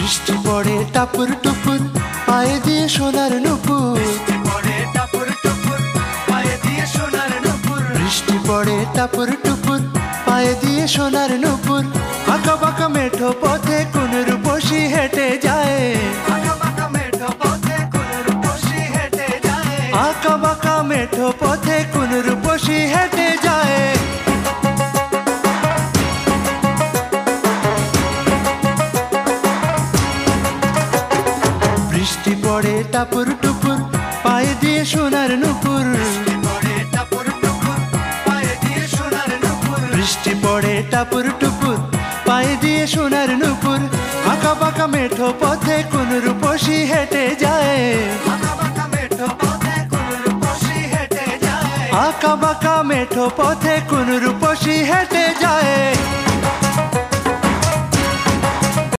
বৃষ্টি পড়ে টাপুর টুপুর পায়ে দিয়ে সোনার নুপুর। বৃষ্টি পড়ে টাপুর টুপুর পায়ে দিয়ে সোনার নুপুর। আঁকা বাঁকা মেঠো পথে কোন রূপসী হেঁটে যায়। আঁকা বাঁকা মেঠো পথে কোন রূপসী হেঁটে যায়। বৃষ্টি পড়ে টাপুর টুপুর পায়ে দিয়ে সোনার নুপুর। বৃষ্টি পড়ে টাপুর টুপুর পায়ে দিয়ে সোনার নুপুর। আঁকা বাঁকা মেঠো পথে কোন রূপসী হেঁটে যায়। আঁকা বাঁকা মেঠো পথে কোন রূপসী হেঁটে যায়।